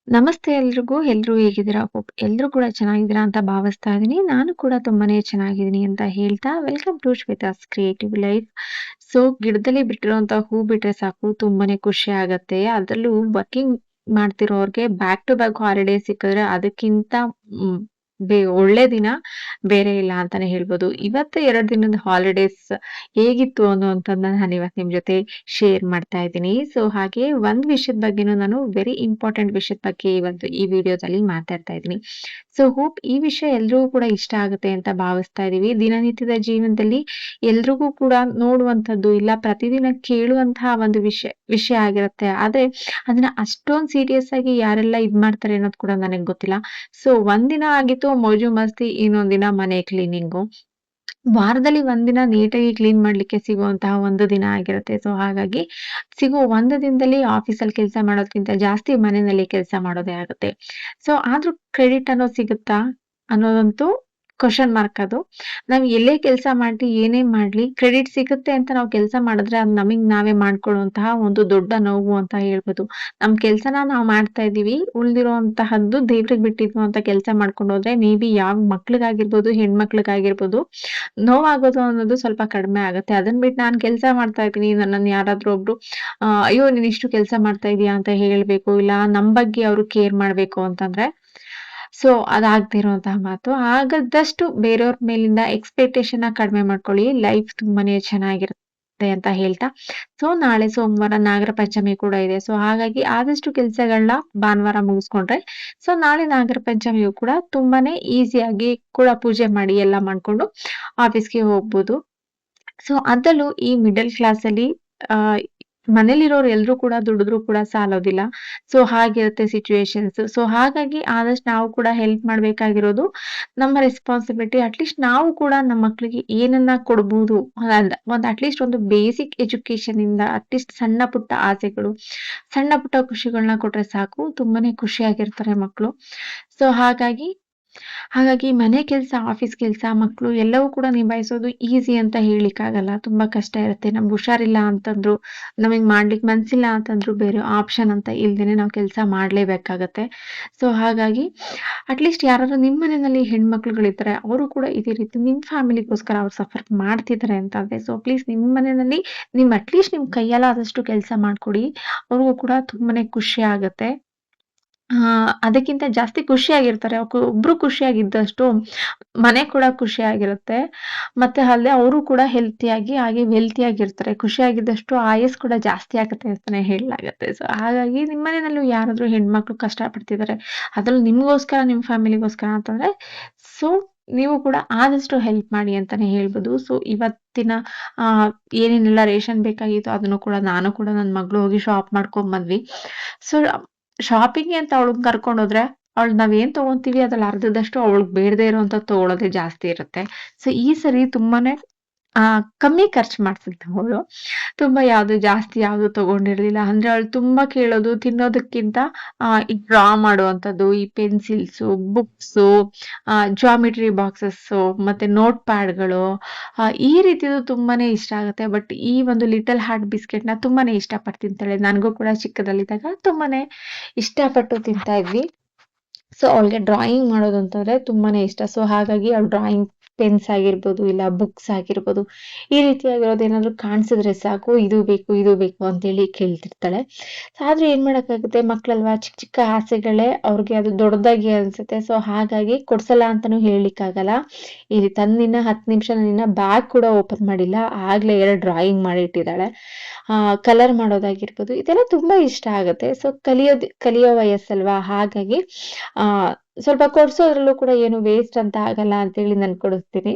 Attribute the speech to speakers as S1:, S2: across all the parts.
S1: ನಮಸ್ತೆ ಎಲ್ರಿಗೂ. ಎಲ್ರೂ ಹೇಗಿದ್ದೀರಾ? ಹೋಪ್ ಎಲ್ರೂ ಕೂಡ ಚೆನ್ನಾಗಿದ್ದೀರಾ ಅಂತ ಭಾವಿಸ್ತಾ ಇದೀನಿ. ನಾನು ಕೂಡ ತುಂಬಾನೇ ಚೆನ್ನಾಗಿದ್ದೀನಿ ಅಂತ ಹೇಳ್ತಾ welcome to Shweta's creative life. So ಗಿಡದಲ್ಲಿ ಬಿಟ್ಟಿರುವಂತ ಹೂ ಬಿಟ್ರೆ ಸಾಕು ತುಂಬಾನೇ ಖುಷಿ ಆಗತ್ತೆ. ಅದ್ರಲ್ಲೂ ವರ್ಕಿಂಗ್ ಮಾಡ್ತಿರೋರ್ಗೆ ಬ್ಯಾಕ್ ಟು ಬ್ಯಾಕ್ ಹಾಲಿಡೇ ಸಿಕ್ಕಿದ್ರೆ ಅದಕ್ಕಿಂತ ಮ್ ಒಳ್ಳೆ ದಿನ ಬೇರೆ ಇಲ್ಲ ಅಂತಾನೆ ಹೇಳ್ಬೋದು. ಇವತ್ತು 2 ದಿನದ ಹಾಲಿಡೇಸ್ ಹೇಗಿತ್ತು ಅನ್ನುವಂಥದ್ದನ್ನ ನಾನಿವತ್ತು ನಿಮ್ ಜೊತೆ ಶೇರ್ ಮಾಡ್ತಾ ಇದ್ದೀನಿ. ಸೊ ಹಾಗೆ ಒಂದ್ ವಿಷಯದ ಬಗ್ಗೆನೂ ನಾನು ವೆರಿ ಇಂಪಾರ್ಟೆಂಟ್ ವಿಷಯದ ಬಗ್ಗೆ ಇವತ್ತು ಈ ವಿಡಿಯೋದಲ್ಲಿ ಮಾತಾಡ್ತಾ ಇದ್ದೀನಿ. ಸೊ ಹೋಪ್ ಈ ವಿಷಯ ಎಲ್ರಿಗೂ ಕೂಡ ಇಷ್ಟ ಆಗುತ್ತೆ ಅಂತ ಭಾವಿಸ್ತಾ ಇದೀವಿ. ದಿನನಿತ್ಯದ ಜೀವನದಲ್ಲಿ ಎಲ್ರಿಗೂ ಕೂಡ ನೋಡುವಂಥದ್ದು ಇಲ್ಲ ಪ್ರತಿದಿನ ಕೇಳುವಂತಹ ಒಂದು ವಿಷಯ ಆಗಿರುತ್ತೆ. ಆದ್ರೆ ಅದನ್ನ ಅಷ್ಟೊಂದ್ ಸೀರಿಯಸ್ ಆಗಿ ಯಾರೆಲ್ಲ ಇದ್ ಮಾಡ್ತಾರೆ ಅನ್ನೋದು ಕೂಡ ನನಗ್ ಗೊತ್ತಿಲ್ಲ. ಸೊ ಒಂದಿನ ಆಗಿತ್ತು ಮೋಜು ಮಸ್ತಿ, ಇನ್ನೊಂದ್ ದಿನ ಮನೆ ಕ್ಲೀನಿಂಗು. ವಾರದಲ್ಲಿ ಒಂದಿನ ನೀಟಾಗಿ ಕ್ಲೀನ್ ಮಾಡ್ಲಿಕ್ಕೆ ಸಿಗುವಂತಹ ಒಂದು ದಿನ ಆಗಿರುತ್ತೆ. ಸೊ ಹಾಗಾಗಿ ಸಿಗೋ ಒಂದು ದಿನದಲ್ಲಿ ಆಫೀಸಲ್ಲಿ ಕೆಲ್ಸ ಮಾಡೋದ್ಕಿಂತ ಜಾಸ್ತಿ ಮನೆಯಲ್ಲಿ ಕೆಲ್ಸ ಮಾಡೋದೇ ಆಗುತ್ತೆ. ಸೊ ಆದ್ರೂ ಕ್ರೆಡಿಟ್ ಅನ್ನೋದು ಸಿಗುತ್ತಾ? ಅನ್ನೋದಂತೂ ಕ್ವೆಷನ್ ಮಾರ್ಕ್ ಅದು. ನಾವ್ ಎಲ್ಲೇ ಕೆಲ್ಸ ಮಾಡ್ಲಿ, ಏನೇ ಮಾಡ್ಲಿ ಕ್ರೆಡಿಟ್ ಸಿಗುತ್ತೆ ಅಂತ ನಾವು ಕೆಲ್ಸ ಮಾಡಿದ್ರೆ ಅದು ನಮಿಗ್ ನಾವೇ ಮಾಡ್ಕೊಳ್ಳುವಂತಹ ಒಂದು ದೊಡ್ಡ ನೋವು ಅಂತ ಹೇಳ್ಬೋದು. ನಮ್ ಕೆಲ್ಸನ ನಾವ್ ಮಾಡ್ತಾ ಇದೀವಿ. ಉಳ್ದಿರೋಂತಹದ್ದು ದೇವ್ರಿಗ್ ಬಿಟ್ಟಿದ್ದು ಅಂತ ಕೆಲ್ಸ ಮಾಡ್ಕೊಂಡು ಹೋದ್ರೆ ಮೇ ಬಿ ಯಾವ ಮಕ್ಳಿಗಾಗಿರ್ಬೋದು, ಹೆಣ್ಮಕ್ಳಿಗಾಗಿರ್ಬೋದು ನೋವಾಗೋದು ಅನ್ನೋದು ಸ್ವಲ್ಪ ಕಡಿಮೆ ಆಗತ್ತೆ. ಅದನ್ ಬಿಟ್ಟು ನಾನ್ ಕೆಲ್ಸ ಮಾಡ್ತಾ ಇದ್ದೀನಿ, ನನ್ನನ್ನ ಯಾರಾದ್ರೂ ಒಬ್ರು "ಅಯ್ಯೋ! ನೀನ್ ಇಷ್ಟು ಕೆಲ್ಸ ಮಾಡ್ತಾ ಇದೀಯಾ" ಅಂತ ಹೇಳ್ಬೇಕು, ಇಲ್ಲ ನಮ್ ಬಗ್ಗೆ ಅವ್ರು ಕೇರ್ ಮಾಡ್ಬೇಕು ಅಂತಂದ್ರೆ, ಸೊ ಅದಾಗದೇ ಇರುವಂತಹ ಮಾತು. ಆಗದಷ್ಟು ಬೇರೆಯವ್ರ ಮೇಲಿಂದ ಎಕ್ಸ್‌ಪೆಕ್ಟೇಷನ್‌ನ ಕಡಿಮೆ ಮಾಡ್ಕೊಳ್ಳಿ. ಲೈಫ್ ತುಂಬಾನೇ ಚೆನ್ನಾಗಿರುತ್ತೆ ಅಂತ ಹೇಳ್ತಾ, ಸೊ ನಾಳೆ ಸೋಮವಾರ ನಾಗರ ಪಂಚಮಿ ಕೂಡ ಇದೆ. ಸೊ ಹಾಗಾಗಿ ಆದಷ್ಟು ಕೆಲ್ಸಗಳನ್ನ ಭಾನುವಾರ ಮುಗಿಸ್ಕೊಂಡ್ರೆ, ಸೊ ನಾಳೆ ನಾಗರ ಪಂಚಮಿಯು ಕೂಡ ತುಂಬಾನೇ ಈಸಿಯಾಗಿ ಕೂಡ ಪೂಜೆ ಮಾಡಿ ಎಲ್ಲ ಮಾಡ್ಕೊಂಡು ಆಫೀಸ್‌ಗೆ ಹೋಗ್ಬೋದು. ಸೊ ಅದರಲ್ಲೂ ಈ ಮಿಡಲ್ ಕ್ಲಾಸಲ್ಲಿ ಆಹ್, ಮನೇಲಿರೋರು ಎಲ್ರೂ ಕೂಡ ದುಡಿದ್ರು ಕೂಡ ಸಾಲೋದಿಲ್ಲ. ಸೊ ಹಾಗಿರುತ್ತೆ ಸಿಚುಯೇಷನ್ಸ್. ಸೊ ಹಾಗಾಗಿ ಆದಷ್ಟು ನಾವು ಕೂಡ ಹೆಲ್ಪ್ ಮಾಡ್ಬೇಕಾಗಿರೋದು ನಮ್ಮ ರೆಸ್ಪಾನ್ಸಿಬಿಲಿಟಿ. ಅಟ್‌ಲೀಸ್ಟ್ ನಾವು ಕೂಡ ನಮ್ಮ ಮಕ್ಳಿಗೆ ಏನನ್ನ ಕೊಡ್ಬೋದು ಒಂದು ಅಟ್‌ಲೀಸ್ಟ್ ಒಂದು ಬೇಸಿಕ್ ಎಜುಕೇಷನ್ ಇಂದ ಅಟ್‌ಲೀಸ್ಟ್ ಸಣ್ಣ ಪುಟ್ಟ ಆಸೆಗಳು, ಸಣ್ಣ ಪುಟ್ಟ ಖುಷಿಗಳನ್ನ ಕೊಟ್ರೆ ಸಾಕು. ತುಂಬಾನೇ ಖುಷಿಯಾಗಿರ್ತಾರೆ ಮಕ್ಳು. ಸೊ ಹಾಗಾಗಿ ಮನೆ ಕೆಲ್ಸ, ಆಫೀಸ್ ಕೆಲ್ಸ, ಮಕ್ಳು ಎಲ್ಲವೂ ಕೂಡ ನಿಭಾಯಿಸೋದು ಈಸಿ ಅಂತ ಹೇಳಿಕ್ಕಾಗಲ್ಲ. ತುಂಬಾ ಕಷ್ಟ ಇರುತ್ತೆ. ನಮ್ಗ್ ಹುಷಾರಿಲ್ಲ ಅಂತಂದ್ರು, ನಮಿಗ್ ಮಾಡ್ಲಿಕ್ ಮನ್ಸಿಲ್ಲ ಅಂತಂದ್ರು ಬೇರೆ ಆಪ್ಷನ್ ಅಂತ ಇಲ್ದೇನೆ ನಾವು ಕೆಲ್ಸ ಮಾಡ್ಲೇಬೇಕಾಗತ್ತೆ. ಸೊ ಹಾಗಾಗಿ ಅಟ್‌ಲೀಸ್ಟ್ ಯಾರಾದ್ರೂ ನಿಮ್ ಮನೆನಲ್ಲಿ ಹೆಣ್ಮಕ್ಳುಗಳಿದ್ರೆ ಅವರು ಕೂಡ ಇದೇ ರೀತಿ ನಿಮ್ ಫ್ಯಾಮಿಲಿಗೋಸ್ಕರ ಅವ್ರು ಸಫರ್ ಮಾಡ್ತಿದ್ದಾರೆ ಅಂತಂದ್ರೆ, ಸೊ ಪ್ಲೀಸ್ ನಿಮ್ ಮನೆನಲ್ಲಿ ಅಟ್‌ಲೀಸ್ಟ್ ನಿಮ್ ಕೈಯಲ್ಲಾದಷ್ಟು ಕೆಲ್ಸ ಮಾಡ್ಕೊಡಿ. ಅವ್ರಿಗೂ ಕೂಡ ತುಂಬಾನೇ ಖುಷಿ ಆಗತ್ತೆ. ಅದಕ್ಕಿಂತ ಜಾಸ್ತಿ ಖುಷಿಯಾಗಿರ್ತಾರೆ. ಒಬ್ರು ಖುಷಿಯಾಗಿದ್ದಷ್ಟು ಮನೆ ಕೂಡ ಖುಷಿಯಾಗಿರುತ್ತೆ. ಮತ್ತೆ ಅಲ್ಲದೆ ಅವರು ಕೂಡ ಹೆಲ್ತಿಯಾಗಿ ಹಾಗೆ ವೆಲ್ತಿಯಾಗಿರ್ತಾರೆ. ಖುಷಿಯಾಗಿದ್ದಷ್ಟು ಆಯಸ್ಸು ಕೂಡ ಜಾಸ್ತಿ ಆಗತ್ತೆ ಅಂತಾನೆ ಹೇಳಲಾಗತ್ತೆ. ಸೊ ಹಾಗಾಗಿ ನಿಮ್ಮ ಮನೆಯಲ್ಲೂ ಯಾರಾದ್ರೂ ಹೆಣ್ಮಕ್ಳು ಕಷ್ಟ ಪಡ್ತಿದ್ದಾರೆ, ಅದ್ರಲ್ಲೂ ನಿಮ್ಗೋಸ್ಕರ, ನಿಮ್ ಫ್ಯಾಮಿಲಿಗೋಸ್ಕರ ಅಂತಂದ್ರೆ, ಸೊ ನೀವು ಕೂಡ ಆದಷ್ಟು ಹೆಲ್ಪ್ ಮಾಡಿ ಅಂತಾನೆ ಹೇಳ್ಬೋದು. ಸೊ ಇವತ್ತಿನ ಏನೇನೆಲ್ಲ ರೇಷನ್ ಬೇಕಾಗಿತ್ತು ಅದನ್ನು ಕೂಡ ನಾನು ಕೂಡ ನನ್ ಮಗಳು ಹೋಗಿ ಶಾಪ್ ಮಾಡ್ಕೊಂಡ್ ಬಂದ್ವಿ. ಸೊ ಶಾಪಿಂಗ್ಗೆ ಅಂತ ಅವಳನ್ನ ಕರ್ಕೊಂಡೋದ್ರೆ, ಅವಳು ನಾವೇನ್ ತಗೊಂತೀವಿ ಅದ್ರಲ್ಲಿ ಅರ್ಧದಷ್ಟು ಅವಳಿಗೆ ಬೇಡದೇ ಇರೋಂಥದ್ದು ತಗೊಳ್ಳೋದೇ ಜಾಸ್ತಿ ಇರುತ್ತೆ. ಸೊ ಈ ಸರಿ ತುಂಬಾನೇ ಕಮ್ಮಿ ಖರ್ಚು ಮಾಡ್ಸಿದ್ಳು. ತುಂಬಾ ಜಾಸ್ತಿ ಯಾವ್ದು ತಗೊಂಡಿರ್ಲಿಲ್ಲ. ಅಂದ್ರೆ ಅವಳು ತುಂಬಾ ಕೇಳೋದು ತಿನ್ನೋದಕ್ಕಿಂತ ಈ ಡ್ರಾ ಮಾಡುವಂಥದ್ದು, ಈ ಪೆನ್ಸಿಲ್ಸು, ಬುಕ್ಸು, ಜಿಯೋಮೆಟ್ರಿ ಬಾಕ್ಸಸ್ಸು, ಮತ್ತೆ ನೋಟ್ ಪ್ಯಾಡ್‌ಗಳು, ಈ ರೀತಿದು ತುಂಬಾನೇ ಇಷ್ಟ ಆಗುತ್ತೆ. ಬಟ್ ಈ ಒಂದು ಲಿಟಲ್ ಹಾರ್ಟ್ ಬಿಸ್ಕೆಟ್‌ನ ತುಂಬಾನೇ ಇಷ್ಟಪಟ್ಟು ತಿಂತಾಳೆ. ನನಗೂ ಕೂಡ ಚಿಕ್ಕದಲ್ಲಿದ್ದಾಗ ತುಂಬಾನೇ ಇಷ್ಟಪಟ್ಟು ತಿಂತಾ ಇದ್ವಿ. ಸೊ ಅವಳಿಗೆ ಡ್ರಾಯಿಂಗ್ ಮಾಡೋದಂತಂದ್ರೆ ತುಂಬಾನೇ ಇಷ್ಟ. ಸೊ ಹಾಗಾಗಿ ಅವ್ಳು ಡ್ರಾಯಿಂಗ್ ಪೆನ್ಸ್ ಆಗಿರ್ಬೋದು, ಇಲ್ಲ ಬುಕ್ಸ್ ಆಗಿರ್ಬೋದು, ಈ ರೀತಿಯಾಗಿರೋದೇನಾದ್ರೂ ಕಾಣ್ಸಿದ್ರೆ ಸಾಕು, ಇದು ಬೇಕು ಅಂತೇಳಿ ಕೇಳ್ತಿರ್ತಾಳೆ. ಆದ್ರೆ ಏನ್ ಮಾಡಕ್ಕಾಗುತ್ತೆ, ಮಕ್ಳಲ್ವಾ, ಚಿಕ್ಕ ಚಿಕ್ಕ ಆಸೆಗಳೇ ಅವ್ರಿಗೆ ಅದು ದೊಡ್ಡದಾಗಿ ಅನ್ಸುತ್ತೆ. ಸೊ ಹಾಗಾಗಿ ಕೊಡ್ಸಲ್ಲ ಅಂತಾನೂ ಹೇಳ್ಲಿಕ್ಕಾಗಲ್ಲ. ಇಲ್ಲಿ ತಂದಿನ್ನ 10 ನಿಮಿಷ ನಾನಿನ್ನ ಬ್ಯಾಗ್ ಕೂಡ ಓಪನ್ ಮಾಡಿಲ್ಲ. ಆಗ್ಲೇ 2 ಡ್ರಾಯಿಂಗ್ ಮಾಡಿ ಇಟ್ಟಿದ್ದಾಳೆ. ಕಲರ್ ಮಾಡೋದಾಗಿರ್ಬೋದು, ಇದೆಲ್ಲ ತುಂಬಾ ಇಷ್ಟ ಆಗುತ್ತೆ. ಸೊ ಕಲಿಯೋ ವಯಸ್ಸಲ್ವಾ, ಹಾಗಾಗಿ ಆ ಸ್ವಲ್ಪ ಕೊಡ್ಸೋದ್ರಲ್ಲೂ ಕೂಡ ಏನು ವೇಸ್ಟ್ ಅಂತ ಆಗಲ್ಲ ಅಂತೇಳಿ ನಾನ್ ಕೊಡಿಸ್ತೀನಿ.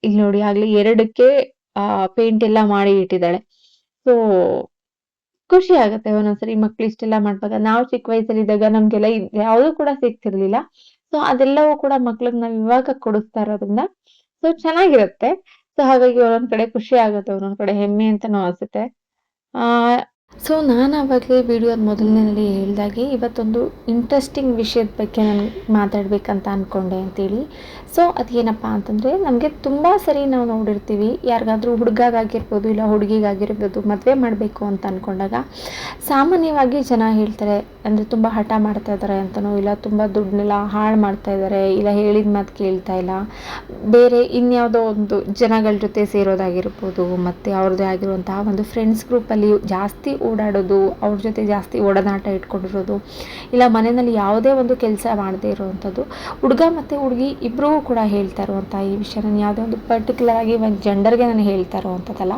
S1: ಇಲ್ಲಿ ನೋಡಿ ಆಗ್ಲೇ 2ಕ್ಕೆ ಪೇಂಟ್ ಎಲ್ಲ ಮಾಡಿ ಇಟ್ಟಿದ್ದಾಳೆ. ಸೊ ಖುಷಿ ಆಗತ್ತೆ ಒಂದೊಂದ್ಸರಿ ಮಕ್ಳು ಇಷ್ಟೆಲ್ಲ ಮಾಡ್ವಾಗ. ನಾವು ಚಿಕ್ಕ ವಯಸ್ಸಲ್ಲಿದ್ದಾಗ ನಮ್ಗೆಲ್ಲ ಯಾವ್ದು ಕೂಡ ಸಿಗ್ತಿರ್ಲಿಲ್ಲ. ಸೊ ಅದೆಲ್ಲವೂ ಕೂಡ ಮಕ್ಳಿಗ್ ನಾವ್ ಇವಾಗ ಕೊಡಿಸ್ತಾ ಇರೋದ್ರಿಂದ ಸೊ ಚೆನ್ನಾಗಿರುತ್ತೆ. ಸೊ ಹಾಗಾಗಿ ಒಂದೊಂದ್ ಕಡೆ ಖುಷಿ ಆಗುತ್ತೆ, ಒಂದೊಂದ್ ಕಡೆ ಹೆಮ್ಮೆ ಅಂತಾನೂ ಅನ್ಸುತ್ತೆ. ಆ ಸೊ ನಾನು ಆವಾಗಲೇ ವಿಡಿಯೋದ ಮೊದಲನೇಲಿ ಹೇಳ್ದಾಗೆ ಇವತ್ತೊಂದು ಇಂಟ್ರೆಸ್ಟಿಂಗ್ ವಿಷಯದ ಬಗ್ಗೆ ನಾನು ಮಾತಾಡಬೇಕಂತ ಅಂದ್ಕೊಂಡೆ ಅಂತೇಳಿ. ಸೊ ಅದೇನಪ್ಪ ಅಂತಂದರೆ, ನಮಗೆ ತುಂಬ ಸರಿ ನಾವು ನೋಡಿರ್ತೀವಿ, ಯಾರಿಗಾದ್ರೂ ಹುಡುಗಾಗಿರ್ಬೋದು ಇಲ್ಲ ಹುಡುಗಿಗಾಗಿರ್ಬೋದು ಮದುವೆ ಮಾಡಬೇಕು ಅಂತ ಅಂದ್ಕೊಂಡಾಗ ಸಾಮಾನ್ಯವಾಗಿ ಜನ ಹೇಳ್ತಾರೆ, ಅಂದರೆ ತುಂಬ ಹಠ ಮಾಡ್ತಾ ಇದ್ದಾರೆ ಅಂತನೋ, ಇಲ್ಲ ತುಂಬ ದುಡ್ಡನ್ನೆಲ್ಲ ಹಾಳು ಮಾಡ್ತಾ ಇದ್ದಾರೆ, ಇಲ್ಲ ಹೇಳಿದ ಮಾತು ಕೇಳ್ತಾ ಇಲ್ಲ, ಬೇರೆ ಇನ್ಯಾವುದೋ ಒಂದು ಜನಗಳ ಜೊತೆ ಸೇರೋದಾಗಿರ್ಬೋದು, ಮತ್ತು ಅವ್ರದ್ದೇ ಆಗಿರುವಂತಹ ಒಂದು ಫ್ರೆಂಡ್ಸ್ ಗ್ರೂಪಲ್ಲಿ ಜಾಸ್ತಿ ಓಡಾಡೋದು, ಅವ್ರ ಜೊತೆ ಜಾಸ್ತಿ ಒಡನಾಟ ಇಟ್ಕೊಂಡಿರೋದು, ಇಲ್ಲ ಮನೆಯಲ್ಲಿ ಯಾವುದೇ ಒಂದು ಕೆಲಸ ಮಾಡದೇ ಇರುವಂಥದ್ದು. ಹುಡುಗ ಮತ್ತು ಹುಡುಗಿ ಇಬ್ಬರಿಗೂ ಕೂಡ ಹೇಳ್ತಾ ಇರುವಂಥ ಈ ವಿಷಯ, ನಾನು ಯಾವುದೇ ಒಂದು ಪರ್ಟಿಕ್ಯುಲರ್ ಆಗಿ ಒಂದು ಜೆಂಡರ್ಗೆ ನಾನು ಹೇಳ್ತಾ ಇರುವಂಥದ್ದಲ್ಲ.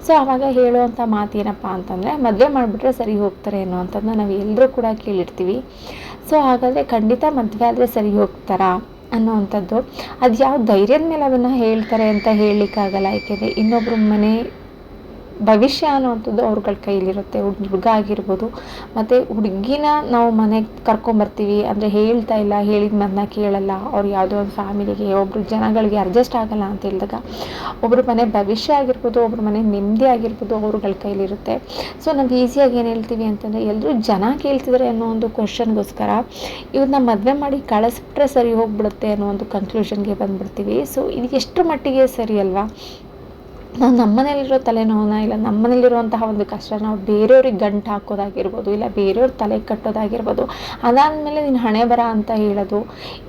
S1: ಸೊ ಆವಾಗ ಹೇಳುವಂಥ ಮಾತು ಏನಪ್ಪ ಅಂತಂದರೆ, ಮದುವೆ ಮಾಡಿಬಿಟ್ರೆ ಸರಿ ಹೋಗ್ತಾರೆ ಅನ್ನೋವಂಥದ್ದನ್ನ ನಾವು ಎಲ್ಲರೂ ಕೂಡ ಕೇಳಿರ್ತೀವಿ. ಸೊ ಹಾಗಾದರೆ ಖಂಡಿತ ಮದುವೆ ಆದರೆ ಸರಿ ಹೋಗ್ತಾರಾ ಅನ್ನೋವಂಥದ್ದು, ಅದು ಯಾವ ಧೈರ್ಯದ ಮೇಲೆ ಅದನ್ನು ಹೇಳ್ತಾರೆ ಅಂತ ಹೇಳಲಿಕ್ಕಾಗಲ್ಲ. ಏಕೆಂದರೆ ಇನ್ನೊಬ್ಬರ ಮನೆ ಭವಿಷ್ಯ ಅನ್ನೋವಂಥದ್ದು ಅವ್ರಗಳ ಕೈಲಿರುತ್ತೆ. ಹುಡುಗ ಆಗಿರ್ಬೋದು, ಮತ್ತು ಹುಡುಗಿನ ನಾವು ಮನೆಗೆ ಕರ್ಕೊಂಬರ್ತೀವಿ ಅಂದರೆ ಹೇಳ್ತಾ ಇಲ್ಲ, ಹೇಳಿದ ಮಾತನ್ನ ಕೇಳಲ್ಲ, ಅವ್ರು ಯಾವುದೋ ಒಂದು ಫ್ಯಾಮಿಲಿಗೆ ಒಬ್ಬರು ಜನಗಳಿಗೆ ಅಡ್ಜಸ್ಟ್ ಆಗಲ್ಲ ಅಂತ ಹೇಳಿದಾಗ ಒಬ್ಬರ ಮನೆ ಭವಿಷ್ಯ ಆಗಿರ್ಬೋದು, ಒಬ್ಬರ ಮನೆ ನೆಮ್ಮದಿ ಆಗಿರ್ಬೋದು ಅವ್ರಗಳ ಕೈಲಿರುತ್ತೆ. ಸೊ ನಾವು ಈಸಿಯಾಗಿ ಏನು ಹೇಳ್ತೀವಿ ಅಂತಂದರೆ, ಎಲ್ಲರೂ ಜನ ಕೇಳ್ತಿದ್ದಾರೆ ಅನ್ನೋ ಒಂದು ಕ್ವಶನ್ಗೋಸ್ಕರ ಇವ್ರನ್ನ ಮದುವೆ ಮಾಡಿ ಕಳಿಸ್ಬಿಟ್ರೆ ಸರಿ ಹೋಗ್ಬಿಡುತ್ತೆ ಅನ್ನೋ ಒಂದು ಕನ್ಕ್ಲೂಷನ್ಗೆ ಬಂದುಬಿಡ್ತೀವಿ. ಸೊ ಇದು ಎಷ್ಟು ಮಟ್ಟಿಗೆ ಸರಿ ಅಲ್ವಾ? ನಾವು ನಮ್ಮನೇಲಿರೋ ತಲೆನೋವನ್ನ, ಇಲ್ಲ ನಮ್ಮನೇಲಿರುವಂತಹ ಒಂದು ಕಷ್ಟ ನಾವು ಬೇರೆಯವ್ರಿಗೆ ಗಂಟು ಹಾಕೋದಾಗಿರ್ಬೋದು, ಇಲ್ಲ ಬೇರೆಯವ್ರ ತಲೆ ಕಟ್ಟೋದಾಗಿರ್ಬೋದು, ಅದಾದಮೇಲೆ ನೀನು ಹಣೆ ಬರ ಅಂತ ಹೇಳೋದು,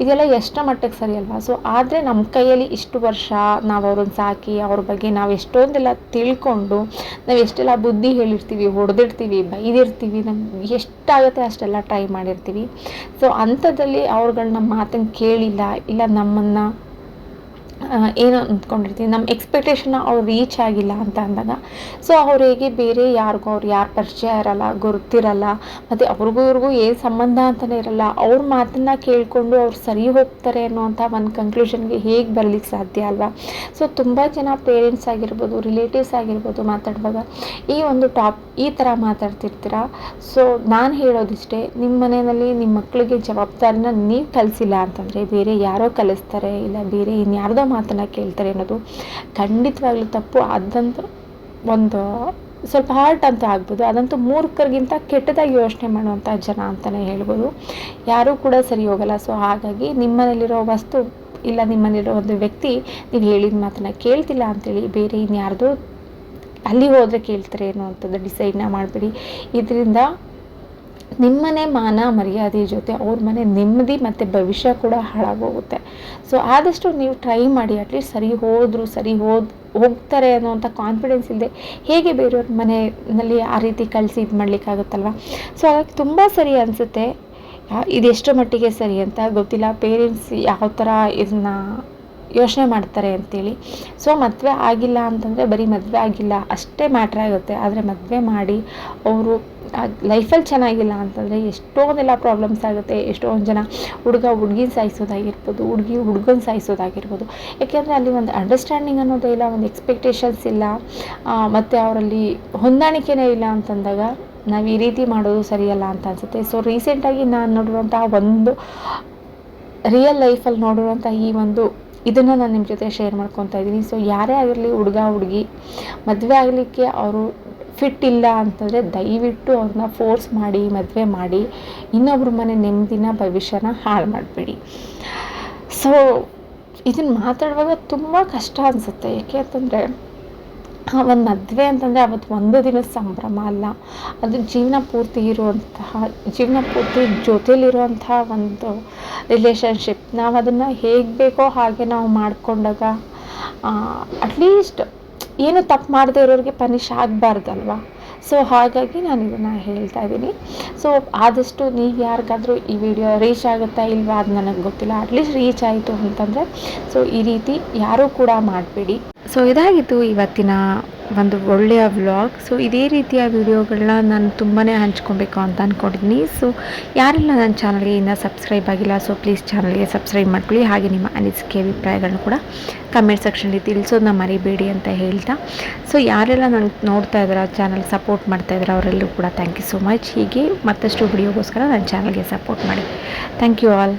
S1: ಇದೆಲ್ಲ ಎಷ್ಟರ ಮಟ್ಟಿಗೆ ಸರಿ ಅಲ್ವಾ? ಸೊ ಆದರೆ ನಮ್ಮ ಕೈಯಲ್ಲಿ ಇಷ್ಟು ವರ್ಷ ನಾವು ಅವ್ರನ್ನ ಸಾಕಿ ಅವ್ರ ಬಗ್ಗೆ ನಾವು ಎಷ್ಟೊಂದೆಲ್ಲ ತಿಳ್ಕೊಂಡು, ನಾವು ಎಷ್ಟೆಲ್ಲ ಬುದ್ಧಿ ಹೇಳಿರ್ತೀವಿ, ಹೊಡೆದಿರ್ತೀವಿ, ಬೈದಿರ್ತೀವಿ, ನಮ್ಗೆ ಎಷ್ಟಾಗುತ್ತೆ ಅಷ್ಟೆಲ್ಲ ಟ್ರೈ ಮಾಡಿರ್ತೀವಿ. ಸೊ ಅಂಥದ್ರಲ್ಲಿ ಅವ್ರುಗಳು ನಮ್ಮ ಮಾತನ್ನು ಕೇಳಿಲ್ಲ, ಇಲ್ಲ ನಮ್ಮನ್ನು ಏನು ಅಂದ್ಕೊಂಡಿರ್ತೀವಿ, ನಮ್ಮ ಎಕ್ಸ್ಪೆಕ್ಟೇಷನ್ನ ಅವ್ರು ರೀಚ್ ಆಗಿಲ್ಲ ಅಂತ ಅಂದಾಗ, ಸೊ ಅವರಿಗೆ ಬೇರೆ ಯಾರಿಗೂ ಅವ್ರು ಯಾರು ಪರಿಚಯ ಇರಲ್ಲ, ಗೊತ್ತಿರಲ್ಲ, ಮತ್ತು ಅವ್ರಿಗೂ ಇವ್ರಿಗೂ ಏನು ಸಂಬಂಧ ಅಂತಲೇ ಇರಲ್ಲ, ಅವ್ರ ಮಾತನ್ನು ಕೇಳಿಕೊಂಡು ಅವ್ರು ಸರಿ ಹೋಗ್ತಾರೆ ಅನ್ನೋವಂಥ ಒಂದು ಕನ್ಕ್ಲೂಷನ್ಗೆ ಹೇಗೆ ಬರಲಿಕ್ಕೆ ಸಾಧ್ಯ ಅಲ್ವಾ? ಸೊ ತುಂಬ ಜನ ಪೇರೆಂಟ್ಸ್ ಆಗಿರ್ಬೋದು, ರಿಲೇಟಿವ್ಸ್ ಆಗಿರ್ಬೋದು ಮಾತಾಡುವಾಗ ಈ ಥರ ಮಾತಾಡ್ತಿರ್ತೀರ. ಸೊ ನಾನು ಹೇಳೋದಿಷ್ಟೇ, ನಿಮ್ಮ ಮನೆಯಲ್ಲಿ ನಿಮ್ಮ ಮಕ್ಕಳಿಗೆ ಜವಾಬ್ದಾರಿನ ನೀವು ಕಲಿಸಿಲ್ಲ ಅಂತಂದರೆ ಬೇರೆ ಯಾರೋ ಕಲಿಸ್ತಾರೆ, ಇಲ್ಲ ಬೇರೆ ಇನ್ಯಾರ್ದೋ ಮಾತನ್ನು ಕೇಳ್ತಾರೆ ಅನ್ನೋದು ಖಂಡಿತವಾಗ್ಲೂ ತಪ್ಪು. ಅದಂತೂ ಒಂದು ಸ್ವಲ್ಪ ಹಾರ್ಟ್ ಅಂತ ಆಗ್ಬೋದು. ಅದಂತೂ ಮೂರ್ಖರಿಗಿಂತ ಕೆಟ್ಟದಾಗಿ ಯೋಚನೆ ಮಾಡುವಂಥ ಜನ ಅಂತಲೇ ಹೇಳ್ಬೋದು. ಯಾರೂ ಕೂಡ ಸರಿ ಹೋಗಲ್ಲ. ಸೊ ಹಾಗಾಗಿ ನಿಮ್ಮನೇಲಿರೋ ವಸ್ತು ಇಲ್ಲ ನಿಮ್ಮನೇಲಿರೋ ಒಂದು ವ್ಯಕ್ತಿ ನೀವು ಹೇಳಿದ ಮಾತನ್ನು ಕೇಳ್ತಿಲ್ಲ ಅಂಥೇಳಿ ಬೇರೆ ಇನ್ಯಾರ್ದೋ ಅಲ್ಲಿ ಹೋದರೆ ಕೇಳ್ತಾರೆ ಅನ್ನೋವಂಥದ್ದು ಡಿಸೈಡ್ನ ಮಾಡಬೇಡಿ. ಇದರಿಂದ ನಿಮ್ಮನೆ ಮಾನ ಮರ್ಯಾದೆ ಜೊತೆ ಅವ್ರ ಮನೆ ನೆಮ್ಮದಿ ಮತ್ತು ಭವಿಷ್ಯ ಕೂಡ ಹಾಳಾಗೋಗುತ್ತೆ. ಸೊ ಆದಷ್ಟು ನೀವು ಟ್ರೈ ಮಾಡಿ, ಅಟ್ಲೀಸ್ಟ್ ಸರಿ ಹೋಗ್ತಾರೆ ಅನ್ನೋವಂಥ ಕಾನ್ಫಿಡೆನ್ಸ್ ಇಲ್ಲದೆ ಹೇಗೆ ಬೇರೆಯವ್ರ ಮನೆಯಲ್ಲಿ ಆ ರೀತಿ ಕಳಿಸಿ ಇದು ಮಾಡಲಿಕ್ಕಾಗುತ್ತಲ್ವ? ಸೊ ಹಾಗಾಗಿ ತುಂಬ ಸರಿ ಅನಿಸುತ್ತೆ. ಇದೆಷ್ಟು ಮಟ್ಟಿಗೆ ಸರಿ ಅಂತ ಗೊತ್ತಿಲ್ಲ, ಪೇರೆಂಟ್ಸ್ ಯಾವ ಥರ ಇದನ್ನ ಯೋಚನೆ ಮಾಡ್ತಾರೆ ಅಂತೇಳಿ. ಸೊ ಮದುವೆ ಆಗಿಲ್ಲ ಅಂತಂದರೆ ಬರೀ ಮದುವೆ ಆಗಿಲ್ಲ ಅಷ್ಟೇ ಮ್ಯಾಟ್ರ್ ಆಗುತ್ತೆ. ಆದರೆ ಮದುವೆ ಮಾಡಿ ಅವರು ಲೈಫಲ್ಲಿ ಚೆನ್ನಾಗಿಲ್ಲ ಅಂತಂದರೆ ಎಷ್ಟೊಂದೆಲ್ಲ ಪ್ರಾಬ್ಲಮ್ಸ್ ಆಗುತ್ತೆ. ಎಷ್ಟೊಂದು ಜನ ಹುಡುಗ ಹುಡುಗಿನ ಸಾಯಿಸೋದಾಗಿರ್ಬೋದು, ಹುಡುಗಿ ಹುಡುಗನ ಸಾಯಿಸೋದಾಗಿರ್ಬೋದು. ಯಾಕೆಂದರೆ ಅಲ್ಲಿ ಒಂದು ಅಂಡರ್ಸ್ಟ್ಯಾಂಡಿಂಗ್ ಅನ್ನೋದೇ ಇಲ್ಲ, ಒಂದು ಎಕ್ಸ್ಪೆಕ್ಟೇಷನ್ಸ್ ಇಲ್ಲ, ಮತ್ತು ಅವರಲ್ಲಿ ಹೊಂದಾಣಿಕೆನೇ ಇಲ್ಲ ಅಂತಂದಾಗ ನಾವು ಈ ರೀತಿ ಮಾಡೋದು ಸರಿಯಲ್ಲ ಅಂತ ಅನಿಸುತ್ತೆ. ಸೊ ರೀಸೆಂಟಾಗಿ ನಾನು ನೋಡಿರುವಂತಹ ಒಂದು ರಿಯಲ್ ಲೈಫಲ್ಲಿ ನೋಡಿರುವಂಥ ಇದನ್ನು ನಾನು ನಿಮ್ಮ ಜೊತೆ ಶೇರ್ ಮಾಡ್ಕೊತಾ ಇದ್ದೀನಿ. ಸೊ ಯಾರೇ ಆಗಿರಲಿ, ಹುಡುಗ ಹುಡುಗಿ ಮದುವೆ ಆಗಲಿಕ್ಕೆ ಅವರು ಫಿಟ್ ಇಲ್ಲ ಅಂತಂದರೆ ದಯವಿಟ್ಟು ಅವ್ರನ್ನ ಫೋರ್ಸ್ ಮಾಡಿ ಮದುವೆ ಮಾಡಿ ಇನ್ನೊಬ್ರ ಮನೆ ನೆಮ್ಮದಿನ ಭವಿಷ್ಯನ ಹಾಳು ಮಾಡಬೇಡಿ. ಸೊ ಇದನ್ನು ಮಾತಾಡುವಾಗ ತುಂಬ ಕಷ್ಟ ಅನಿಸುತ್ತೆ. ಏಕೆ ಅಂತಂದರೆ ಒಂದು ಮದುವೆ ಅಂತಂದರೆ ಅವತ್ತು ಒಂದು ದಿನದ ಸಂಭ್ರಮ ಅಲ್ಲ, ಅದು ಜೀವನ ಪೂರ್ತಿ ಜೊತೆಲಿರುವಂತಹ ಒಂದು ರಿಲೇಷನ್ಶಿಪ್. ನಾವು ಅದನ್ನು ಹೇಗೆ ಬೇಕೋ ಹಾಗೆ ನಾವು ಮಾಡಿಕೊಂಡಾಗ ಅಟ್ಲೀಸ್ಟ್ ಏನು ತಪ್ಪು ಮಾಡದೇ ಇರೋರಿಗೆ ಪನಿಷ್ ಆಗಬಾರ್ದಲ್ವ? ಸೊ ಹಾಗಾಗಿ ನಾನು ಇದನ್ನು ಹೇಳ್ತಾ ಇದ್ದೀನಿ. ಸೊ ಆದಷ್ಟು ನೀವು ಯಾರಿಗಾದರೂ ಈ ವಿಡಿಯೋ ರೀಚ್ ಆಗುತ್ತಾ ಇಲ್ವಾ ಅದು ನನಗೆ ಗೊತ್ತಿಲ್ಲ, ಅಟ್ಲೀಸ್ಟ್ ರೀಚ್ ಆಯಿತು ಅಂತಂದರೆ ಸೊ ಈ ರೀತಿ ಯಾರೂ ಕೂಡ ಮಾಡಬೇಡಿ. ಸೊ ಇದಾಗಿತ್ತು ಇವತ್ತಿನ ಒಂದು ಒಳ್ಳೆಯ ವ್ಲಾಗ್. ಸೊ ಇದೇ ರೀತಿಯ ವಿಡಿಯೋಗಳನ್ನ ನಾನು ತುಂಬಾ ಹಂಚ್ಕೊಬೇಕು ಅಂತ ಅಂದ್ಕೊಂಡಿದ್ದೀನಿ. ಸೊ ಯಾರೆಲ್ಲ ನನ್ನ ಚಾನಲ್ಗೆ ಇನ್ನೂ ಸಬ್ಸ್ಕ್ರೈಬ್ ಆಗಿಲ್ಲ, ಸೊ ಪ್ಲೀಸ್ ಚಾನಲ್ಗೆ ಸಬ್ಸ್ಕ್ರೈಬ್ ಮಾಡ್ಕೊಳ್ಳಿ. ಹಾಗೆ ನಿಮ್ಮ ಅನಿಸಿಕೆ ಅಭಿಪ್ರಾಯಗಳನ್ನ ಕೂಡ ಕಮೆಂಟ್ ಸೆಕ್ಷನಲ್ಲಿ ತಿಳಿಸೋದನ್ನ ಮರಿಬೇಡಿ ಅಂತ ಹೇಳ್ತಾ, ಸೊ ಯಾರೆಲ್ಲ ನನಗೆ ನೋಡ್ತಾ ಇದ್ದಾರೆ, ಚಾನಲ್ ಸಪೋರ್ಟ್ ಮಾಡ್ತಾ ಇದ್ದಾರೆ ಅವರೆಲ್ಲರೂ ಕೂಡ ಥ್ಯಾಂಕ್ ಯು ಸೋ ಮಚ್. ಹೀಗೆ ಮತ್ತಷ್ಟು ವಿಡಿಯೋಗೋಸ್ಕರ ನನ್ನ ಚಾನಲ್ಗೆ ಸಪೋರ್ಟ್ ಮಾಡಿ. Thank you all.